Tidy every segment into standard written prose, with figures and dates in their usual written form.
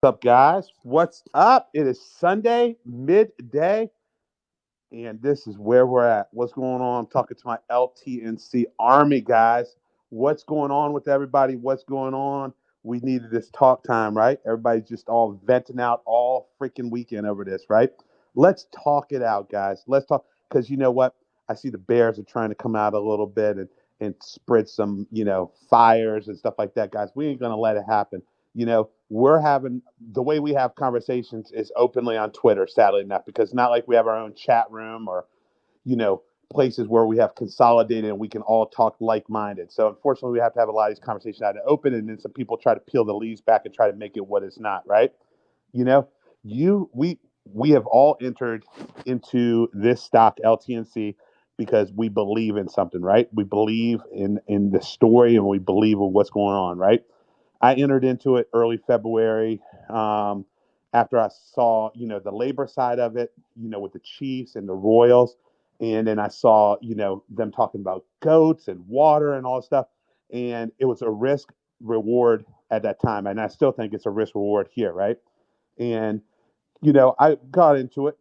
What's up, guys? What's up? It is Sunday, midday, and this is where we're at. What's going on? I'm talking to my LTNC Army guys. What's going on with everybody? What's going on? We needed this talk time, right? Everybody's just all venting out all freaking weekend over this, right? Let's talk it out, guys. Let's talk because you know what? I see the Bears are trying to come out a little bit and spread some, fires and stuff like that, guys. We ain't gonna let it happen. We're having the way we have conversations is openly on Twitter, sadly enough, because it's not like we have our own chat room or, you know, places where we have consolidated and we can all talk like-minded. So unfortunately, we have to have a lot of these conversations out in the open, and then some people try to peel the leaves back and try to make it what it's not, right? You know, you we have all entered into this stock LTNC because we believe in something, right? We believe in the story and we believe in what's going on, right? I entered into it early February after I saw, the labor side of it, with the Chiefs and the Royals. And then I saw, them talking about goats and water and all this stuff. And it was a risk reward at that time. And I still think it's a risk reward here, right? And I got into it.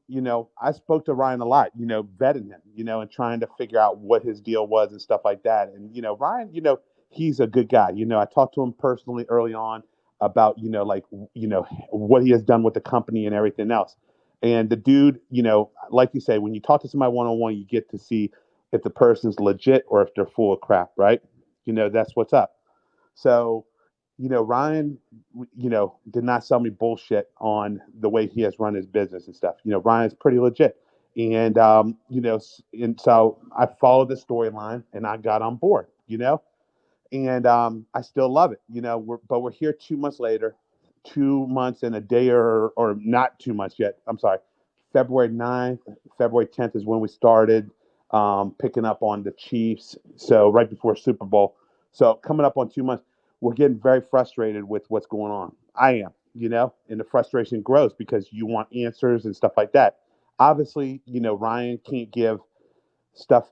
I spoke to Ryan a lot, vetting him, and trying to figure out what his deal was and stuff like that. And, Ryan, he's a good guy. I talked to him personally early on about, what he has done with the company and everything else. And the dude, like you say, when you talk to somebody one on one, you get to see if the person's legit or if they're full of crap, right? That's what's up. So, Ryan, did not sell me bullshit on the way he has run his business and stuff. Ryan's pretty legit. And, and so I followed the storyline and I got on board, and I still love it, but we're here 2 months later, 2 months and a day or not 2 months yet. I'm sorry. February 9th, February 10th is when we started picking up on the Chiefs. So right before Super Bowl. So coming up on 2 months, we're getting very frustrated with what's going on. I am, and the frustration grows because you want answers and stuff like that. Obviously, Ryan can't give stuff,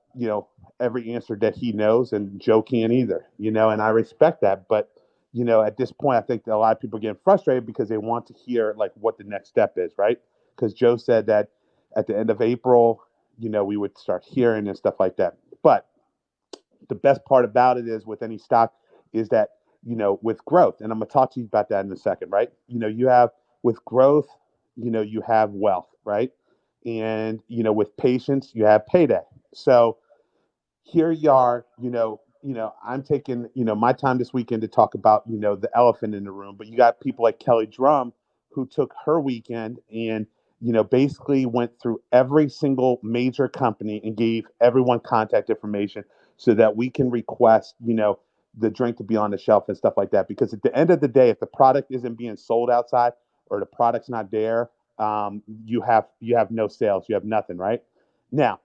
every answer that he knows, and Joe can't either, and I respect that. But, at this point, I think that a lot of people are getting frustrated because they want to hear like what the next step is, right? Because Joe said that at the end of April, we would start hearing and stuff like that. But the best part about it is with any stock is that, with growth, and I'm going to talk to you about that in a second, right? You have with growth, you have wealth, right? And, with patience, you have payday. So here you are, I'm taking, my time this weekend to talk about, the elephant in the room, but you got people like Kelly Drum who took her weekend and, basically went through every single major company and gave everyone contact information so that we can request, the drink to be on the shelf and stuff like that. Because at the end of the day, if the product isn't being sold outside or the product's not there, you have no sales, you have nothing, right? Now,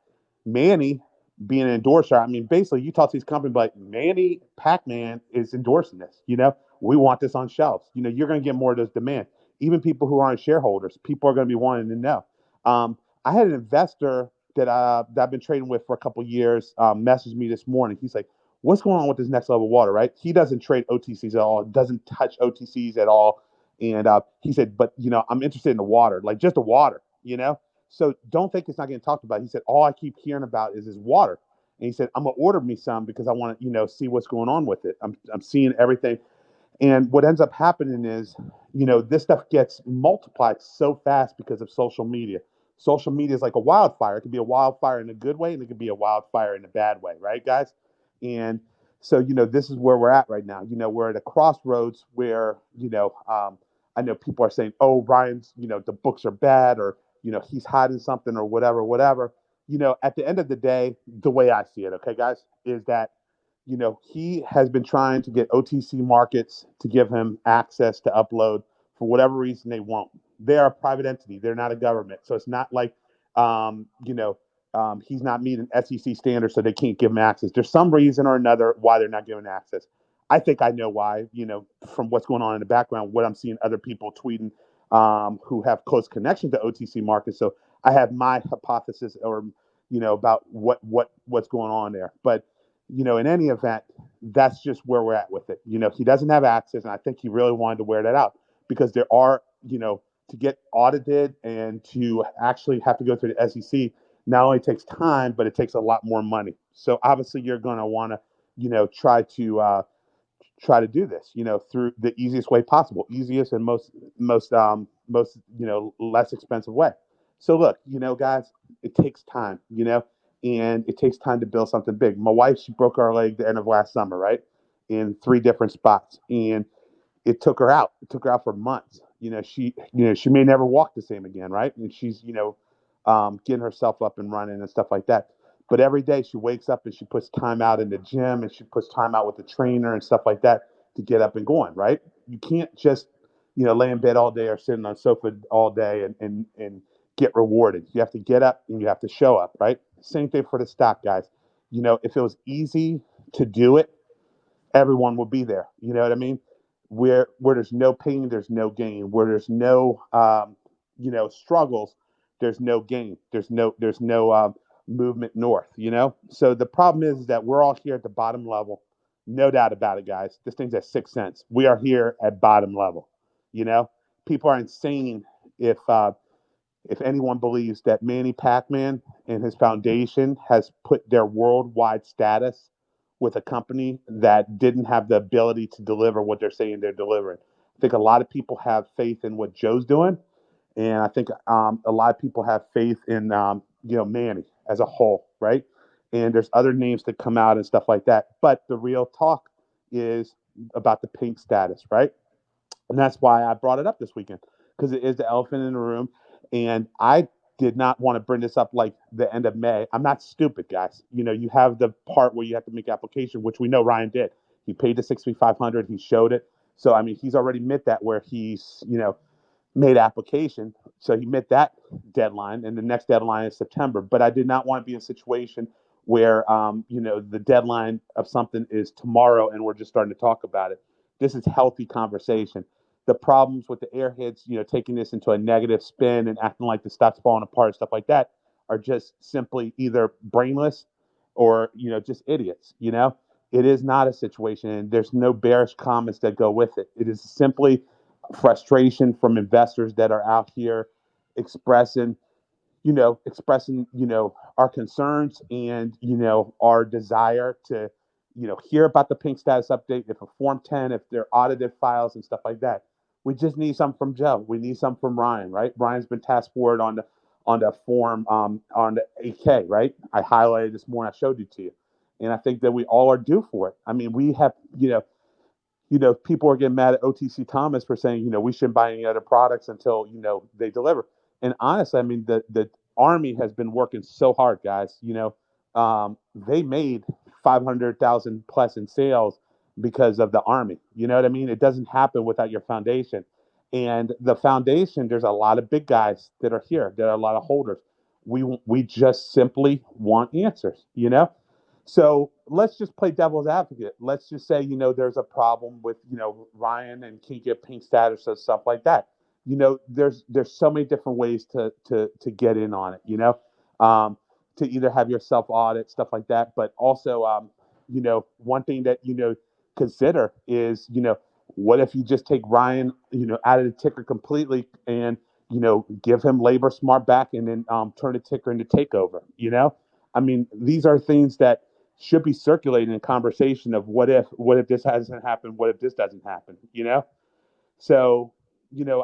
Manny being an endorser, I mean, basically, you talk to these companies like Manny Pac-Man is endorsing this. We want this on shelves. You're going to get more of this demand. Even people who aren't shareholders, people are going to be wanting to know. I had an investor that I've been trading with for a couple of years message me this morning. He's like, "What's going on with this next level water?" Right? He doesn't trade OTCs at all. Doesn't touch OTCs at all. And he said, "But I'm interested in the water, like just the water." So don't think it's not getting talked about. He said, all I keep hearing about is his water. And he said, I'm gonna order me some because I want to, see what's going on with it. I'm seeing everything. And what ends up happening is, this stuff gets multiplied so fast because of social media. Social media is like a wildfire. It can be a wildfire in a good way and it can be a wildfire in a bad way, right, guys? And so, this is where we're at right now. We're at a crossroads where, I know people are saying, oh, Ryan's, the books are bad, or, he's hiding something or whatever, whatever. At the end of the day, the way I see it, okay, guys, is that he has been trying to get OTC markets to give him access to upload for whatever reason they won't. They are a private entity. They're not a government. So it's not like, he's not meeting SEC standards, so they can't give him access. There's some reason or another why they're not giving access. I think I know why, from what's going on in the background, what I'm seeing other people tweeting who have close connection to OTC markets. So I have my hypothesis or, about what's going on there. But in any event, that's just where we're at with it. He doesn't have access, and I think he really wanted to wear that out because there are to get audited and to actually have to go through the SEC not only takes time, but it takes a lot more money. So obviously you're going to want to, try to do this, through the easiest way possible, easiest and most less expensive way. So look, guys, it takes time, and it takes time to build something big. My wife, she broke her leg the end of last summer, right, in three different spots, and it took her out. It took her out for months. She may never walk the same again, right? And she's, getting herself up and running and stuff like that. But every day she wakes up and she puts time out in the gym and she puts time out with the trainer and stuff like that to get up and going, right? You can't just, lay in bed all day or sitting on the sofa all day and get rewarded. You have to get up and you have to show up, right? Same thing for the stock, guys. If it was easy to do it, everyone will be there. You know what I mean? Where there's no pain, there's no gain. Where there's no struggles, there's no gain. There's no movement north. So the problem is that we're all here at the bottom level, no doubt about it, guys. This thing's at 6 cents. We are here at bottom level. You know, People are insane if anyone believes that Manny Pacman and his foundation has put their worldwide status with a company that didn't have the ability to deliver what they're saying they're delivering. I think a lot of people have faith in what Joe's doing, and I think a lot of people have faith in Manny as a whole, right? And there's other names that come out and stuff like that, but the real talk is about the pink status, right? And that's why I brought it up this weekend because it is the elephant in the room. And I did not want to bring this up like the end of May. I'm not stupid, guys. You have the part where you have to make application, which we know Ryan did. He paid the 6,500. He showed it. So I mean, he's already met that where he's made application. So he met that deadline, and the next deadline is September. But I did not want to be in a situation where the deadline of something is tomorrow and we're just starting to talk about it. This is healthy conversation. The problems with the airheads, taking this into a negative spin and acting like the stock's falling apart, stuff like that, are just simply either brainless or just idiots. It is not a situation, and there's no bearish comments that go with it. It is simply frustration from investors that are out here expressing our concerns and our desire to hear about the pink status update, if a form 10, if they're audited files and stuff like that. We just need some from Joe. We need some from Ryan, right? Ryan's been tasked forward on the form on the 8K, right? I highlighted this morning. I showed it to you, and I think that we all are due for it. I mean, we have people are getting mad at OTC Thomas for saying, we shouldn't buy any other products until, they deliver. And honestly, I mean, the Army has been working so hard, guys. They made 500,000 plus in sales because of the Army. You know what I mean? It doesn't happen without your foundation. And the foundation, there's a lot of big guys that are here. There are a lot of holders. We just simply want answers. So let's just play devil's advocate. Let's just say, there's a problem with, Ryan and can't get pink status or stuff like that. There's so many different ways to get in on it, to either have your self audit, stuff like that. But also, one thing that, consider is, what if you just take Ryan, out of the ticker completely and, give him labor smart back and then turn the ticker into takeover. I mean, these are things that should be circulating in conversation of what if this hasn't happened, what if this doesn't happen. So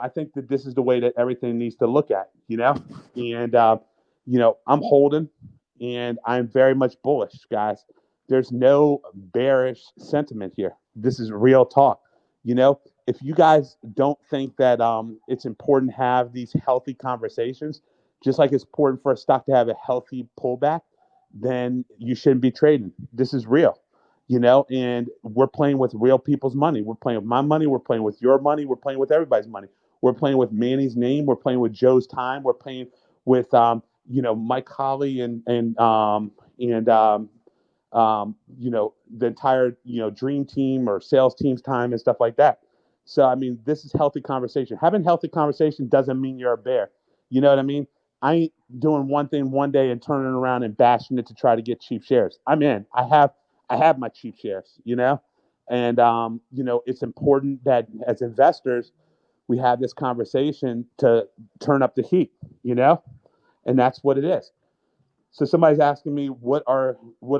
I think that this is the way that everything needs to look at. And I'm holding, and I'm very much bullish, guys. There's no bearish sentiment here. This is real talk. If you guys don't think that it's important to have these healthy conversations, just like it's important for a stock to have a healthy pullback, then you shouldn't be trading. This is real, and we're playing with real people's money. We're playing with my money. We're playing with your money. We're playing with everybody's money. We're playing with Manny's name. We're playing with Joe's time. We're playing with, Mike Holly and the entire, dream team or sales team's time and stuff like that. So, I mean, this is healthy conversation. Having healthy conversation doesn't mean you're a bear. You know what I mean? I ain't doing one thing one day and turning around and bashing it to try to get cheap shares. I'm in. I have my cheap shares, and it's important that as investors we have this conversation to turn up the heat, you know, and that's what it is. So somebody's asking me, what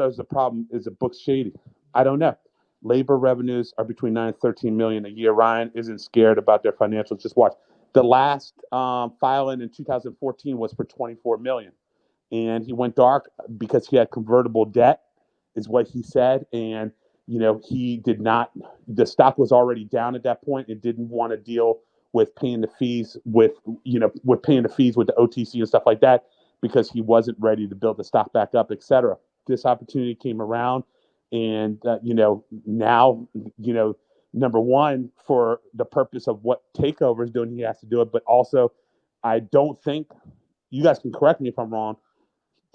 is the problem? Is the book shady? I don't know. Labor revenues are between 9 and 13 million a year. Ryan isn't scared about their financials. Just watch. The last filing in 2014 was for 24 million, and he went dark because he had convertible debt, is what he said. And he did not. The stock was already down at that point, and didn't want to deal with paying the fees with paying the fees with the OTC and stuff like that, because he wasn't ready to build the stock back up, etc. This opportunity came around, and now number one, for the purpose of what Takeover is doing, he has to do it. But also, I don't think, you guys can correct me if I'm wrong,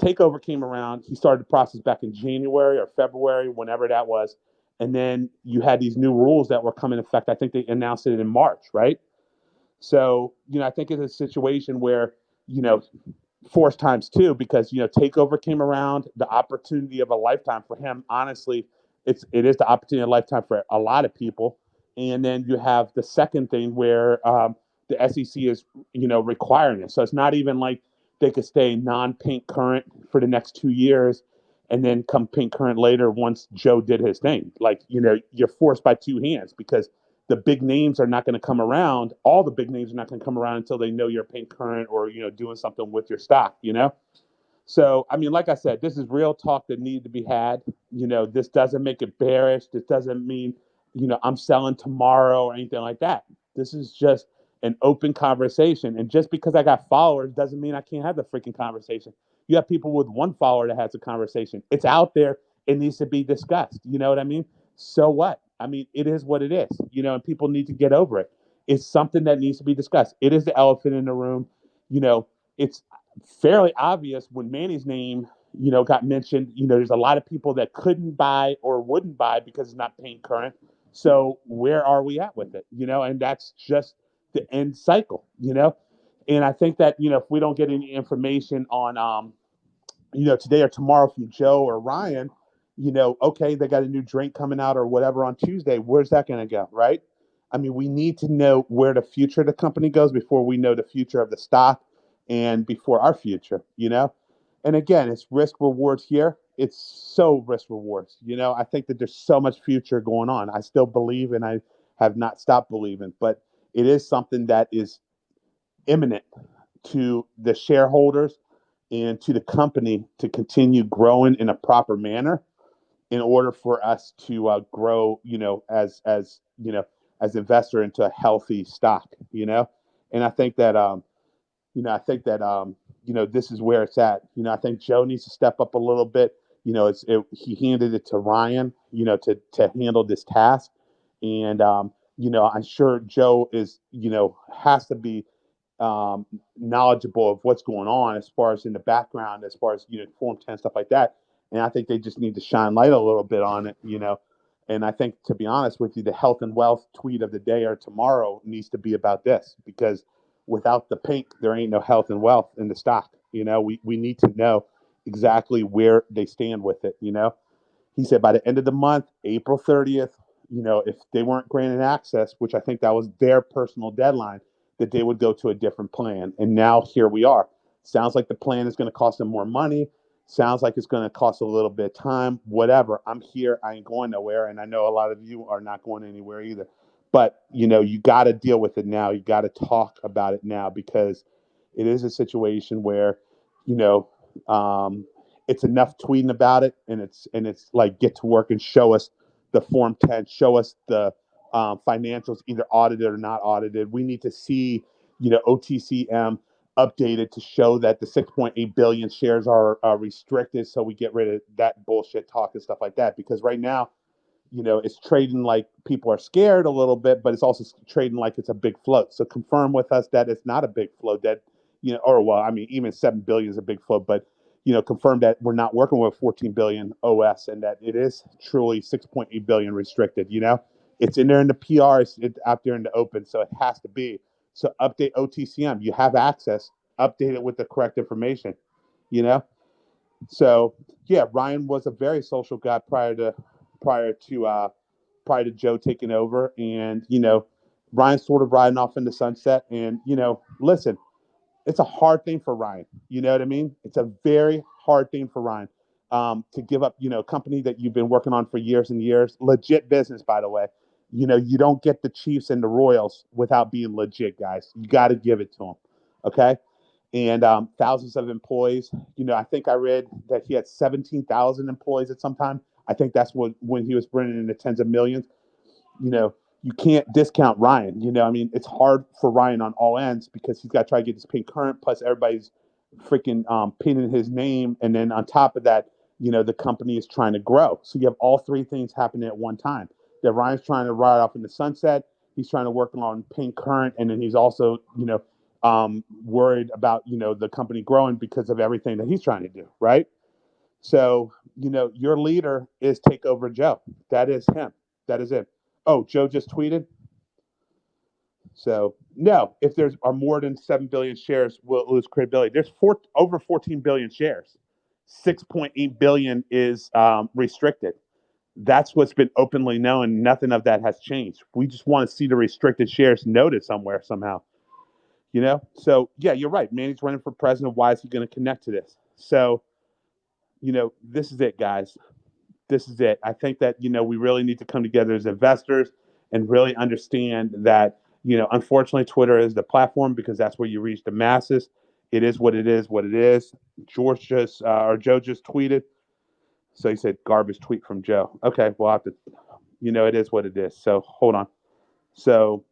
Takeover came around. He started the process back in January or February, whenever that was. And then you had these new rules that were coming in effect. I think they announced it in March, right? So, I think it's a situation where, force times two, because Takeover came around, the opportunity of a lifetime for him. Honestly, it is the opportunity of a lifetime for a lot of people. And then you have the second thing where the SEC is requiring it. So it's not even like they could stay non-pink current for the next 2 years and then come pink current later once Joe did his thing. Like, you're forced by two hands, because the big names are not going to come around. All the big names are not going to come around until they know you're paying current or doing something with your stock. So, I mean, like I said, this is real talk that needed to be had. This doesn't make it bearish. This doesn't mean I'm selling tomorrow or anything like that. This is just an open conversation. And just because I got followers doesn't mean I can't have the freaking conversation. You have people with one follower that has a conversation. It's out there. It needs to be discussed. You know what I mean? So what? I mean, it is what it is, and people need to get over it. It's something that needs to be discussed. It is the elephant in the room. It's fairly obvious when Manny's name, got mentioned. There's a lot of people that couldn't buy or wouldn't buy because it's not paying current. So where are we at with it? And that's just the end cycle. And I think that, if we don't get any information on, today or tomorrow from Joe or Ryan, okay, they got a new drink coming out or whatever on Tuesday. Where's that going to go? Right. I mean, we need to know where the future of the company goes before we know the future of the stock and before our future. And again, it's risk rewards here. It's so risk rewards. I think that there's so much future going on. I still believe, and I have not stopped believing, but it is something that is imminent to the shareholders and to the company to continue growing in a proper manner in order for us to grow, as investor into a healthy stock. And this is where it's at. I think Joe needs to step up a little bit. He handed it to Ryan, to handle this task. And, I'm sure Joe has to be knowledgeable of what's going on as far as in the background, as far as Form 10 stuff like that. And I think they just need to shine light a little bit on it. And I think, to be honest with you, the health and wealth tweet of the day or tomorrow needs to be about this, because without the pink, there ain't no health and wealth in the stock. We need to know exactly where they stand with it. He said by the end of the month, April 30th, if they weren't granted access, which I think that was their personal deadline, that they would go to a different plan. And now here we are. Sounds like the plan is going to cost them more money. Sounds like it's going to cost a little bit of time, whatever. I'm here. I ain't going nowhere. And I know a lot of you are not going anywhere either. But, you got to deal with it now. You got to talk about it now, because it is a situation where, you know, um, it's enough tweeting about it, and it's like, get to work and show us the Form 10, show us the financials, either audited or not audited. We need to see, OTCM updated to show that the 6.8 billion shares are restricted, so we get rid of that bullshit talk and stuff like that. Because right now, it's trading like people are scared a little bit, but it's also trading like it's a big float. So confirm with us that it's not a big float, that, or, well, I mean, even 7 billion is a big float, but, confirm that we're not working with 14 billion OS, and that it is truly 6.8 billion restricted. It's in there in the PR, it's out there in the open. So it has to be. So update OTCM. You have access, update it with the correct information, you know? So yeah, Ryan was a very social guy prior to Joe taking over, and Ryan's sort of riding off in the sunset. And, listen, it's a hard thing for Ryan. You know what I mean? It's a very hard thing for Ryan to give up, a company that you've been working on for years and years. Legit business, by the way. You don't get the Chiefs and the Royals without being legit, guys. You got to give it to them. Okay. And thousands of employees. I think I read that he had 17,000 employees at some time. I think that's when he was bringing in the tens of millions. you know, you can't discount Ryan. I mean, it's hard for Ryan on all ends because he's got to try to get this pay current. Plus, everybody's freaking pinning his name, and then on top of that, the company is trying to grow. So you have all three things happening at one time. That Ryan's trying to ride off in the sunset. He's trying to work on paying current, and then he's also, worried about the company growing because of everything that he's trying to do. Right. So, your leader is Takeover Joe. That is him. That is it. Oh, Joe just tweeted. So, no, if there's are more than 7 billion shares, we'll lose credibility. There's over 14 billion shares. 6.8 billion is restricted. That's what's been openly known. Nothing of that has changed. We just want to see the restricted shares noted somewhere, somehow. So, yeah, you're right. Manny's running for president. Why is he going to connect to this? So, this is it, guys. This is it. I think that, we really need to come together as investors and really understand that, unfortunately, Twitter is the platform because that's where you reach the masses. It is what it is, what it is. Joe just tweeted. So he said garbage tweet from Joe. Okay, well, I have to, it is what it is. So hold on. So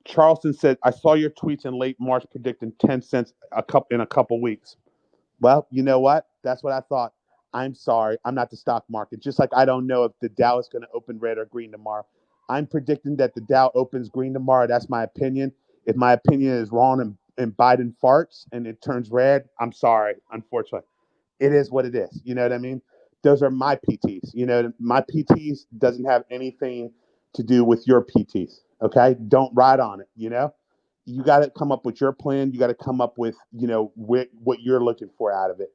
Charleston said, I saw your tweets in late March predicting 10 cents in a couple weeks. Well, you know what? That's what I thought. I'm sorry. I'm not the stock market. Just like I don't know if the Dow is going to open red or green tomorrow. I'm predicting that the Dow opens green tomorrow. That's my opinion. If my opinion is wrong and Biden farts and it turns red, I'm sorry. Unfortunately, it is what it is. You know what I mean? Those are my PTs. My PTs doesn't have anything to do with your PTs. Okay? Don't ride on it. You got to come up with your plan. You got to come up with, what you're looking for out of it.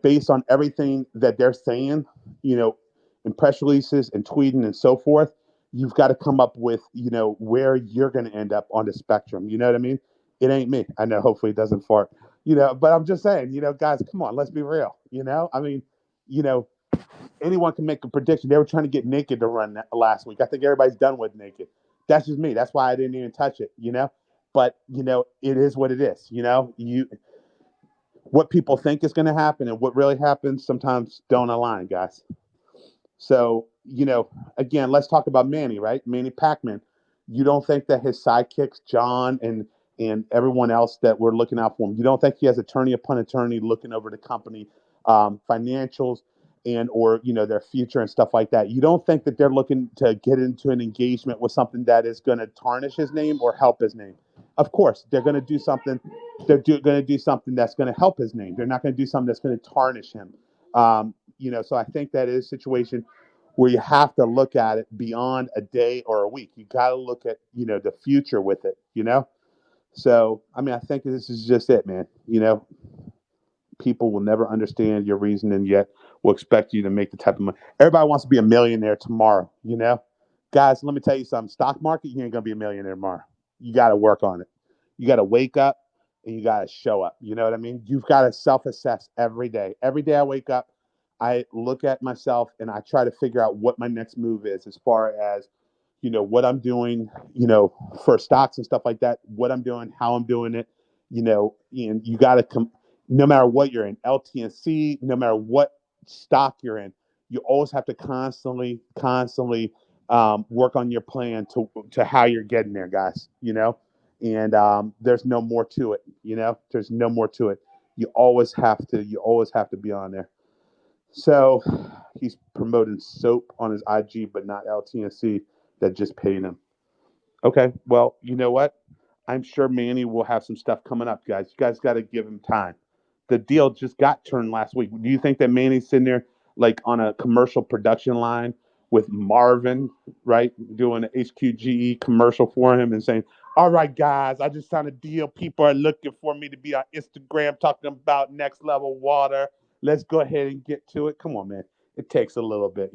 Based on everything that they're saying, in press releases and tweeting and so forth, you've got to come up with, where you're going to end up on the spectrum. You know what I mean? It ain't me. I know. Hopefully it doesn't fart. But I'm just saying, guys, come on, let's be real. I mean, you know, anyone can make a prediction. They were trying to get Naked to run last week. I think everybody's done with Naked. That's just me. That's why I didn't even touch it. But it is what it is. What people think is going to happen and what really happens sometimes don't align, guys. So, again, let's talk about Manny, right? Manny Pacman. You don't think that his sidekicks, John and everyone else that we're looking out for him, you don't think he has attorney upon attorney looking over the company financials and or their future and stuff like that? You don't think that they're looking to get into an engagement with something that is going to tarnish his name or help his name? Of course, they're going to do something. Going to do something that's going to help his name. They're not going to do something that's going to tarnish him. So I think that is a situation where you have to look at it beyond a day or a week. You got to look at, the future with it. So, I mean, I think this is just it, man. People will never understand your reason and yet will expect you to make the type of money. Everybody wants to be a millionaire tomorrow. Guys, let me tell you something. Stock market, you ain't going to be a millionaire tomorrow. You got to work on it. You got to wake up and you got to show up. You know what I mean? You've got to self-assess every day. Every day I wake up, I look at myself and I try to figure out what my next move is as far as, what I'm doing, for stocks and stuff like that, what I'm doing, how I'm doing it, and you got to come, no matter what you're in, LTNC, no matter what stock you're in, you always have to constantly work on your plan to how you're getting there, guys. And there's no more to it. There's no more to it. You always have to be on there. So he's promoting soap on his IG, but not LTNC that just paid him. Okay, well, you know what? I'm sure Manny will have some stuff coming up, guys. You guys got to give him time. The deal just got turned last week. Do you think that Manny's sitting there like on a commercial production line with Marvin, right, doing an HQGE commercial for him and saying, "All right, guys, I just signed a deal. People are looking for me to be on Instagram talking about next level water. Let's go ahead and get to it." Come on, man. It takes a little bit.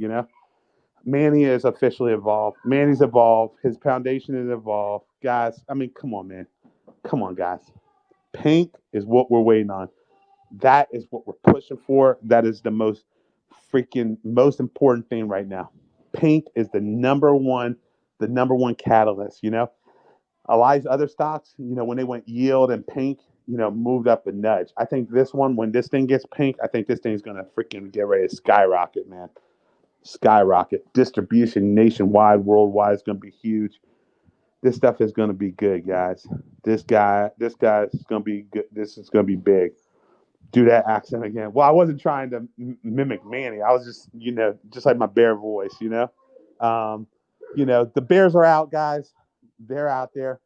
Manny is officially evolved. Manny's evolved. His foundation is evolved. Guys, I mean, come on, man. Come on, guys. Pink is what we're waiting on. That is what we're pushing for. That is the most important thing right now. Pink is the number one catalyst, you know? A lot of these other stocks, you know, when they went yield and pink, you know, moved up a nudge. I think this one, when this thing gets pink, I think this thing's gonna freaking get ready to skyrocket, man. Skyrocket. Distribution nationwide, worldwide is gonna be huge. This stuff is gonna be good, guys. This guy is gonna be good. This is gonna be big. Do that accent again. Well, I wasn't trying to mimic Manny. I was just, you know, just like my bear voice, you know. Um, you know, the Bears are out, guys. They're out there.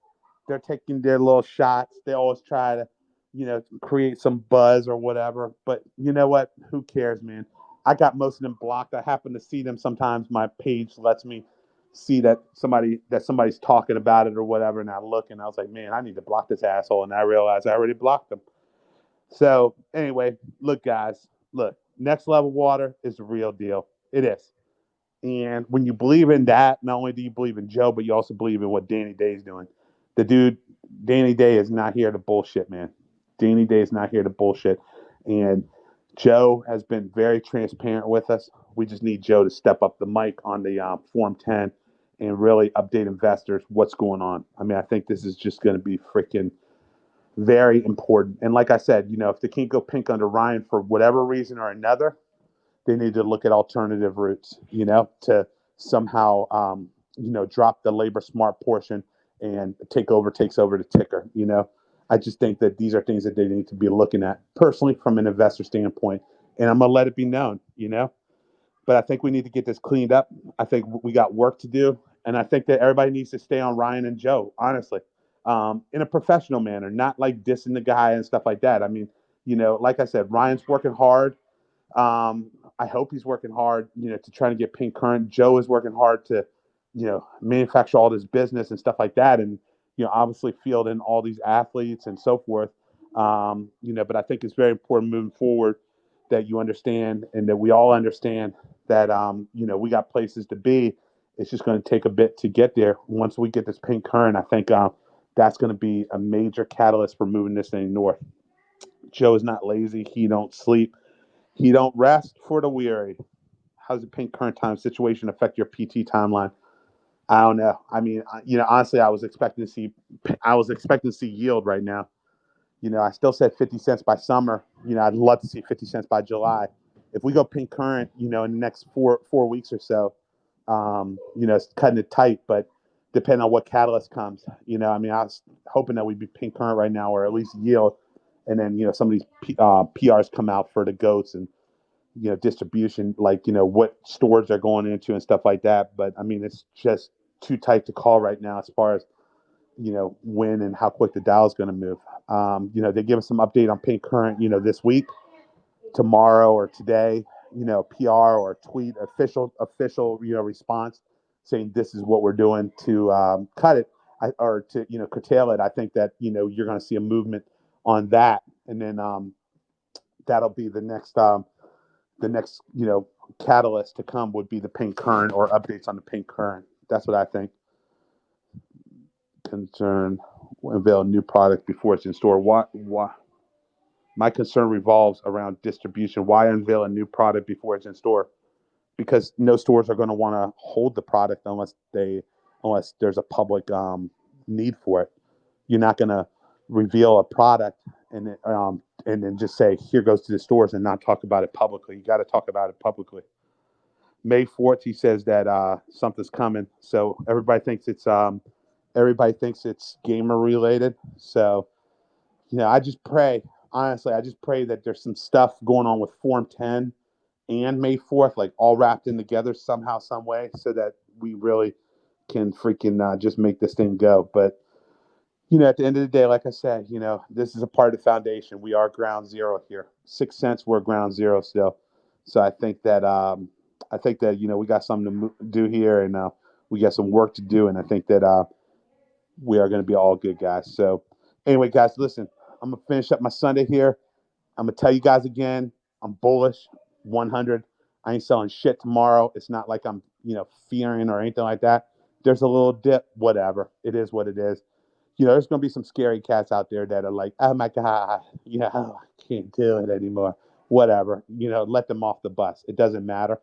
They're taking their little shots. They always try to, you know, create some buzz or whatever. But you know what? Who cares, man? I got most of them blocked. I happen to see them sometimes. My page lets me see that somebody's talking about it or whatever, and I look and I was like, man, I need to block this asshole, and I realized I already blocked them. So anyway, look, guys, look, next level water is the real deal. It is. And when you believe in that, not only do you believe in Joe, but you also believe in what Danny Day is doing. The dude, Danny Day is not here to bullshit, man. Danny Day is not here to bullshit. And Joe has been very transparent with us. We just need Joe to step up the mic on the Form 10 and really update investors what's going on. I mean, I think this is just going to be freaking very important. And like I said, you know, if they can't go pink under Ryan for whatever reason or another, they need to look at alternative routes, you know, to somehow, you know, drop the labor smart portion and takes over the ticker, you know. I just think that these are things that they need to be looking at personally from an investor standpoint. And I'm going to let it be known, you know. But I think we need to get this cleaned up. I think we got work to do. And I think that everybody needs to stay on Ryan and Joe, honestly, in a professional manner, not like dissing the guy and stuff like that. I mean, you know, like I said, Ryan's working hard. I hope he's working hard, you know, to try to get pink current. Joe is working hard to, you know, manufacture all this business and stuff like that. And, you know, obviously field in all these athletes and so forth. You know, but I think it's very important moving forward that you understand and that we all understand that, you know, we got places to be. It's just going to take a bit to get there. Once we get this pink current, I think that's going to be a major catalyst for moving this thing north. Joe is not lazy. He don't sleep. He don't rest for the weary. How does the pink current time situation affect your PT timeline? I don't know. I mean, you know, honestly, I was expecting to see yield right now. You know, I still said 50 cents by summer. You know, I'd love to see 50 cents by July. If we go pink current, you know, in the next four weeks or so, you know, it's cutting it tight, but depending on what catalyst comes, you know, I mean, I was hoping that we'd be pink current right now or at least yield. And then, you know, some of these PRs come out for the goats and, you know, distribution, like, you know, what stores they're going into and stuff like that. But I mean, it's just too tight to call right now as far as, you know, when and how quick the Dow is going to move. You know, they give us some update on pink current, you know, this week, tomorrow or today, you know, PR or tweet, official, you know, response saying this is what we're doing to cut it or to, you know, curtail it. I think that, you know, you're going to see a movement on that. And then that'll be the next, you know, catalyst to come would be the pink current or updates on the pink current. That's what I think. Concern unveil a new product before it's in store. Why? My concern revolves around distribution. Why unveil a new product before it's in store? Because no stores are going to want to hold the product unless there's a public need for it. You're not going to reveal a product and then just say here goes to the stores and not talk about it publicly. You got to talk about it publicly. May 4th, he says that something's coming. So everybody thinks it's gamer related. So, you know, I just pray, honestly, I just pray that there's some stuff going on with Form 10 and May 4th, like all wrapped in together somehow, some way, so that we really can freaking just make this thing go. But, you know, at the end of the day, like I said, you know, this is a part of the foundation. We are ground zero here. 6 cents, we're ground zero still. So I think that, you know, we got something to do here, and we got some work to do, and I think that we are going to be all good, guys. So anyway, guys, listen, I'm going to finish up my Sunday here. I'm going to tell you guys again, I'm bullish 100. I ain't selling shit tomorrow. It's not like I'm fearing or anything like that. There's a little dip, whatever. It is what it is. There's going to be some scary cats out there that are like, oh my God, I can't do it anymore. Whatever. Let them off the bus. It doesn't matter.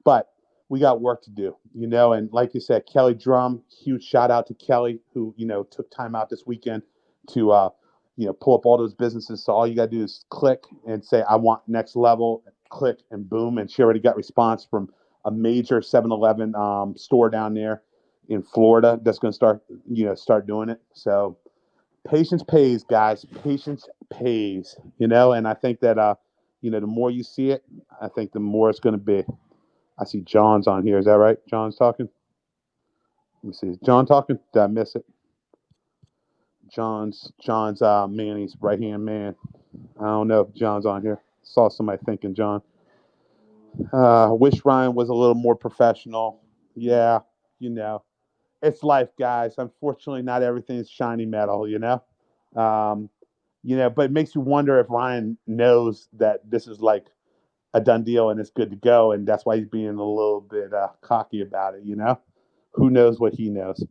But we got work to do, and like you said, Kelly Drum, huge shout out to Kelly, who, took time out this weekend to, pull up all those businesses. So all you got to do is click and say, I want next level, click, and boom. And she already got response from a major 7-Eleven store down there in Florida that's going to start doing it. So patience pays, guys. Patience pays, and I think that, the more you see it, I think the more it's going to be. I see John's on here. Is that right? John's talking? Let me see. Is John talking? Did I miss it? John's Manny's right-hand man. I don't know if John's on here. Saw somebody thinking John. Wish Ryan was a little more professional. Yeah, it's life, guys. Unfortunately, not everything is shiny metal, Um, but it makes you wonder if Ryan knows that this is like a done deal and it's good to go, and that's why he's being a little bit cocky about it. Who knows what he knows?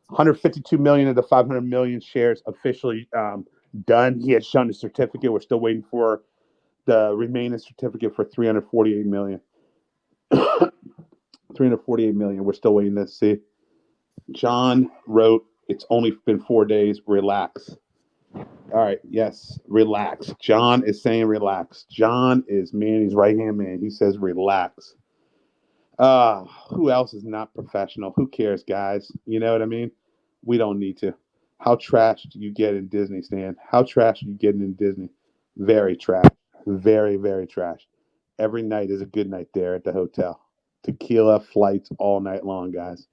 152 million of the 500 million shares officially done. He had shown the certificate. We're still waiting for the remaining certificate for 348 million. 348 million. We're still waiting to see. John wrote, "It's only been 4 days. Relax." All right. Yes. Relax. John is saying relax. John is Manny's right-hand man. He says relax. Who else is not professional? Who cares, guys? You know what I mean? We don't need to. How trashed you get in Disney, Stan? How trashed you getting in Disney? Very trash. Very, very trash. Every night is a good night there at the hotel. Tequila flights all night long, guys.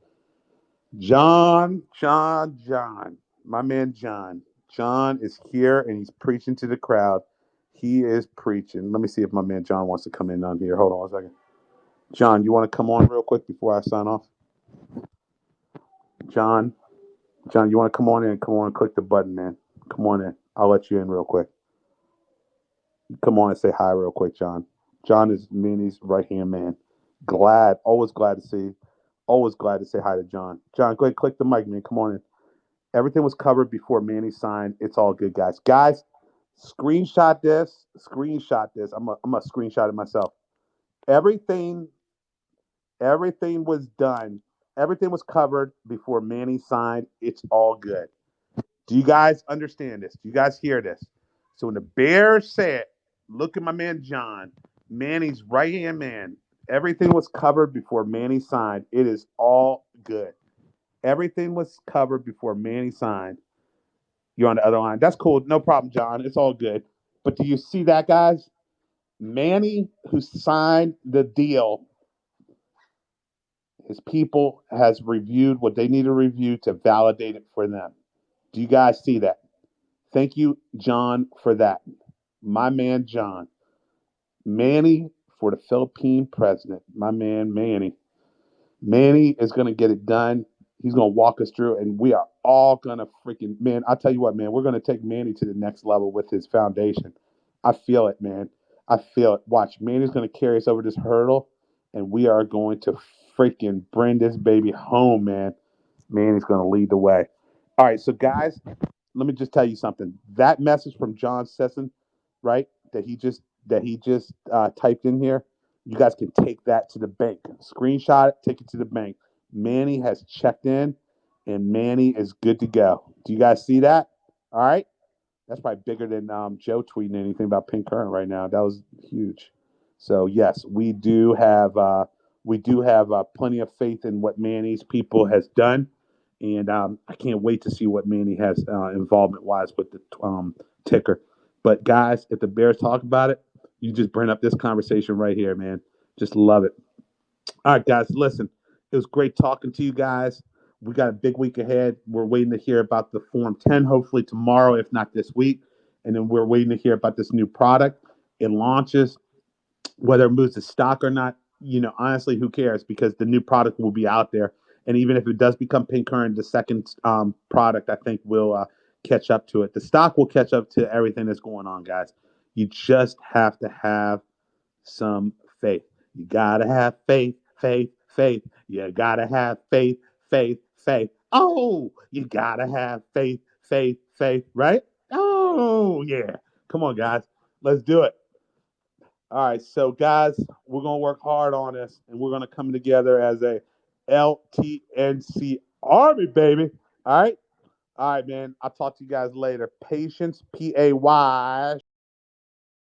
John. My man John. John is here and he's preaching to the crowd. He is preaching. Let me see if my man John wants to come in on here. Hold on a second. John, you want to come on real quick before I sign off? John, you want to come on in? Come on and click the button, man. Come on in. I'll let you in real quick. Come on and say hi real quick, John. John is Manny's right-hand man. Always glad to see. Always glad to say hi to John. John, go ahead, click the mic, man. Come on in. Everything was covered before Manny signed. It's all good, guys. Guys, screenshot this. Screenshot this. I'm gonna screenshot it myself. Everything was done. Everything was covered before Manny signed. It's all good. Do you guys understand this? Do you guys hear this? So when the Bears said, look at my man John, Manny's right-hand man, everything was covered before Manny signed. It is all good. Everything was covered before Manny signed. You're on the other line. That's cool. No problem, John. It's all good. But do you see that, guys? Manny, who signed the deal, his people has reviewed what they need to review to validate it for them. Do you guys see that? Thank you, John, for that. My man, John. Manny for the Philippine president. My man, Manny. Manny is going to get it done. He's going to walk us through, and we are all going to freaking, man, I'll tell you what, man, we're going to take Manny to the next level with his foundation. I feel it, man. I feel it. Watch, Manny's going to carry us over this hurdle, and we are going to freaking bring this baby home, man. Manny's going to lead the way. All right, so guys, let me just tell you something. That message from John Sesson, right, that he just typed in here, you guys can take that to the bank. Screenshot it, take it to the bank. Manny has checked in, and Manny is good to go. Do you guys see that? All right. That's probably bigger than Joe tweeting anything about Pink Current right now. That was huge. So yes, we do have plenty of faith in what Manny's people has done, and I can't wait to see what Manny has involvement wise with the ticker. But guys, if the Bears talk about it, you just bring up this conversation right here, man. Just love it. All right, guys, listen. It was great talking to you guys. We got a big week ahead. We're waiting to hear about the Form 10, hopefully tomorrow, if not this week. And then we're waiting to hear about this new product. It launches, whether it moves the stock or not, honestly, who cares? Because the new product will be out there. And even if it does become Pink Current, the second product, I think, will catch up to it. The stock will catch up to everything that's going on, guys. You just have to have some faith. You got to have faith, faith, faith. You gotta have faith, faith, faith. Oh, you gotta have faith, faith, faith, right? Oh, yeah. Come on, guys. Let's do it. All right, so guys, we're gonna work hard on this, and we're gonna come together as a LTNC army, baby. All right, man. I'll talk to you guys later. Patience, PAY.